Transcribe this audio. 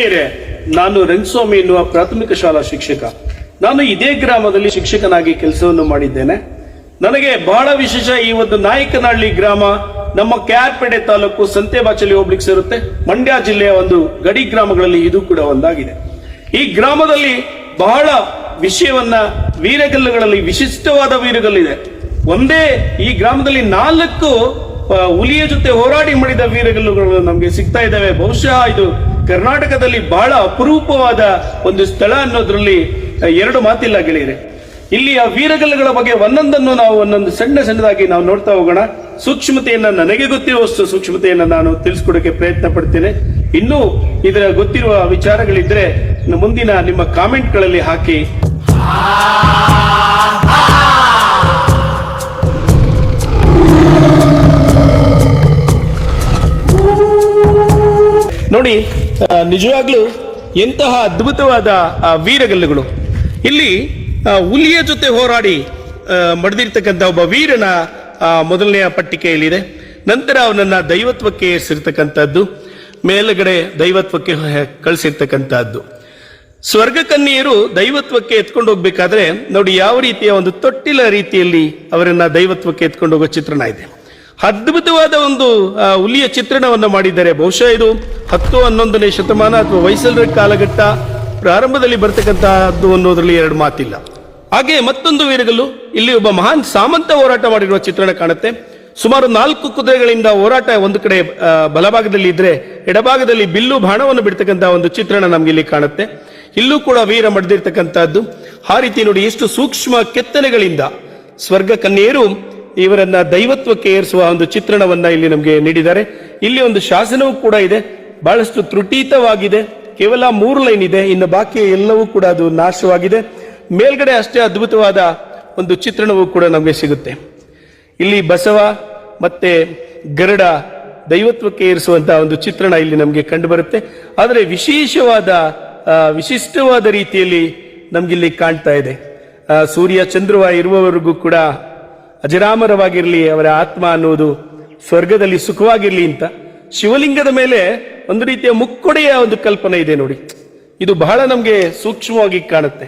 ಗೆಳೆಯರೇ, ನಾನು ರಂಗಸ್ವಾಮಿ ಎನ್ನುವ ಪ್ರಾಥಮಿಕ ಶಾಲಾ ಶಿಕ್ಷಕ. ನಾನು ಇದೇ ಗ್ರಾಮದಲ್ಲಿ ಶಿಕ್ಷಕನಾಗಿ ಕೆಲಸವನ್ನು ಮಾಡಿದ್ದೇನೆ. ನನಗೆ ಬಹಳ ವಿಶೇಷ, ಈ ಒಂದು ನಾಯಕನಹಳ್ಳಿ ಗ್ರಾಮ ನಮ್ಮ ಕ್ಯಾರ್ಪೇಟೆ ತಾಲೂಕು ಸಂತೆಬಾಚಲಿ ಹೋಗ್ಲಿಕ್ಕೆ ಸೇರುತ್ತೆ. ಮಂಡ್ಯ ಜಿಲ್ಲೆಯ ಒಂದು ಗಡಿ ಗ್ರಾಮಗಳಲ್ಲಿ ಇದು ಕೂಡ ಒಂದಾಗಿದೆ. ಈ ಗ್ರಾಮದಲ್ಲಿ ಬಹಳ ವಿಷಯವನ್ನ, ವೀರಗಲ್ಲುಗಳಲ್ಲಿ ವಿಶಿಷ್ಟವಾದ ವೀರಗಲ್ಲಿದೆ. ಒಂದೇ ಈ ಗ್ರಾಮದಲ್ಲಿ 4 ಹುಲಿಯ ಜೊತೆ ಹೋರಾಡಿ ಮಾಡಿದ ವೀರಗಲ್ಲುಗಳು ನಮಗೆ ಸಿಗ್ತಾ ಇದ್ದಾವೆ. ಬಹುಶಃ ಇದು ಕರ್ನಾಟಕದಲ್ಲಿ ಬಹಳ ಅಪರೂಪವಾದ ಒಂದು ಸ್ಥಳ ಅನ್ನೋದ್ರಲ್ಲಿ 2 ಮಾತಿಲ್ಲ ಗೆಳೆಯರೆ. ಇಲ್ಲಿ ಆ ವೀರಗಲ್ಲುಗಳ ಬಗ್ಗೆ ಒಂದೊಂದನ್ನು ನಾವು ಒಂದೊಂದು ಸಣ್ಣದಾಗಿ ನಾವು ನೋಡ್ತಾ ಹೋಗೋಣ. ಸೂಕ್ಷ್ಮತೆಯನ್ನ, ನನಗೆ ಗೊತ್ತಿರುವಷ್ಟು ಸೂಕ್ಷ್ಮತೆಯನ್ನ ನಾನು ತಿಳಿಸ್ಕೊಡಕ್ಕೆ ಪ್ರಯತ್ನ ಪಡ್ತೇನೆ. ಇನ್ನೂ ಇದರ ಗೊತ್ತಿರುವ ವಿಚಾರಗಳಿದ್ರೆ ಮುಂದಿನ ನಿಮ್ಮ ಕಾಮೆಂಟ್ಗಳಲ್ಲಿ ಹಾಕಿ. ನೋಡಿ, ನಿಜವಾಗ್ಲೂ ಎಂತಹ ಅದ್ಭುತವಾದ ವೀರಗಲ್ಲುಗಳು. ಇಲ್ಲಿ ಹುಲಿಯ ಜೊತೆ ಹೋರಾಡಿ ಮಡಿದಿರ್ತಕ್ಕಂಥ ಒಬ್ಬ ವೀರನ ಮೊದಲನೆಯ ಪಟ್ಟಿಕೆಯಲ್ಲಿದೆ. ನಂತರ ಅವನನ್ನ ದೈವತ್ವಕ್ಕೆ ಏರಿಸಿರ್ತಕ್ಕಂಥದ್ದು, ಮೇಲುಗಡೆ ದೈವತ್ವಕ್ಕೆ ಕಳಿಸಿರ್ತಕ್ಕಂಥದ್ದು. ಸ್ವರ್ಗ ಕನ್ಯೆಯರು ದೈವತ್ವಕ್ಕೆ ಎತ್ಕೊಂಡು ಹೋಗ್ಬೇಕಾದ್ರೆ ನೋಡಿ ಯಾವ ರೀತಿಯ ಒಂದು ತೊಟ್ಟಿಲ ರೀತಿಯಲ್ಲಿ ಅವರನ್ನ ದೈವತ್ವಕ್ಕೆ ಎತ್ಕೊಂಡು ಹೋಗೋ ಚಿತ್ರಣ ಇದೆ. ಅದ್ಭುತವಾದ ಒಂದು ಹುಲಿಯ ಚಿತ್ರಣವನ್ನು ಮಾಡಿದ್ದಾರೆ. ಬಹುಶಃ ಇದು 10-11ನೇ ಶತಮಾನ ಅಥವಾ ಹೊಯ್ಸಳರ ಕಾಲಘಟ್ಟ ಪ್ರಾರಂಭದಲ್ಲಿ ಬರ್ತಕ್ಕಂತಹದ್ದು ಅನ್ನೋದ್ರಲ್ಲಿ 2 ಮಾತಿಲ್ಲ. ಹಾಗೆ ಮತ್ತೊಂದು ವೀರಗಲ್ಲು, ಇಲ್ಲಿ ಒಬ್ಬ ಮಹಾನ್ ಸಾಮಂತ ಹೋರಾಟ ಮಾಡಿರುವ ಚಿತ್ರಣ ಕಾಣುತ್ತೆ. ಸುಮಾರು 4 ಕುದುರೆಗಳಿಂದ ಹೋರಾಟ ಒಂದು ಕಡೆ ಬಲಭಾಗದಲ್ಲಿ ಇದ್ರೆ, ಎಡಭಾಗದಲ್ಲಿ ಬಿಲ್ಲು ಬಾಣವನ್ನು ಬಿಡ್ತಕ್ಕಂತಹ ಒಂದು ಚಿತ್ರಣ ನಮ್ಗೆ ಇಲ್ಲಿ ಕಾಣುತ್ತೆ. ಇಲ್ಲೂ ಕೂಡ ವೀರ ಮಡಿದಿರ್ತಕ್ಕಂಥದ್ದು. ಆ ರೀತಿ ನೋಡಿ ಎಷ್ಟು ಸೂಕ್ಷ್ಮ ಕೆತ್ತನೆಗಳಿಂದ ಸ್ವರ್ಗ ಕನ್ಯೆಯರು ಇವರನ್ನ ದೈವತ್ವಕ್ಕೆ ಏರಿಸುವ ಒಂದು ಚಿತ್ರಣವನ್ನ ಇಲ್ಲಿ ನಮಗೆ ನೀಡಿದ್ದಾರೆ. ಇಲ್ಲಿ ಒಂದು ಶಾಸನವೂ ಕೂಡ ಇದೆ, ಬಹಳಷ್ಟು ತ್ರುಟಿತವಾಗಿದೆ. ಕೇವಲ 3 ಲೈನ್ ಇದೆ, ಇನ್ನು ಬಾಕಿ ಎಲ್ಲವೂ ಕೂಡ ಅದು ನಾಶವಾಗಿದೆ. ಮೇಲ್ಗಡೆ ಅಷ್ಟೇ ಅದ್ಭುತವಾದ ಒಂದು ಚಿತ್ರಣವೂ ಕೂಡ ನಮಗೆ ಸಿಗುತ್ತೆ. ಇಲ್ಲಿ ಬಸವ ಮತ್ತೆ ಗರುಡ ದೈವತ್ವಕ್ಕೆ ಏರಿಸುವಂತಹ ಒಂದು ಚಿತ್ರಣ ಇಲ್ಲಿ ನಮಗೆ ಕಂಡು ಬರುತ್ತೆ. ಆದರೆ ವಿಶಿಷ್ಟವಾದ ರೀತಿಯಲ್ಲಿ ನಮ್ಗಿಲ್ಲಿ ಕಾಣ್ತಾ ಇದೆ. ಸೂರ್ಯ ಚಂದ್ರವ ಇರುವವರೆಗೂ ಕೂಡ ಅಜರಾಮರವಾಗಿರ್ಲಿ, ಅವರ ಆತ್ಮ ಅನ್ನುವುದು ಸ್ವರ್ಗದಲ್ಲಿ ಸುಖವಾಗಿರ್ಲಿ ಅಂತ. ಶಿವಲಿಂಗದ ಮೇಲೆ ಒಂದು ರೀತಿಯ ಮುಕ್ಕೊಡೆಯ ಒಂದು ಕಲ್ಪನೆ ಇದೆ ನೋಡಿ. ಇದು ಬಹಳ ನಮ್ಗೆ ಸೂಕ್ಷ್ಮವಾಗಿ ಕಾಣುತ್ತೆ.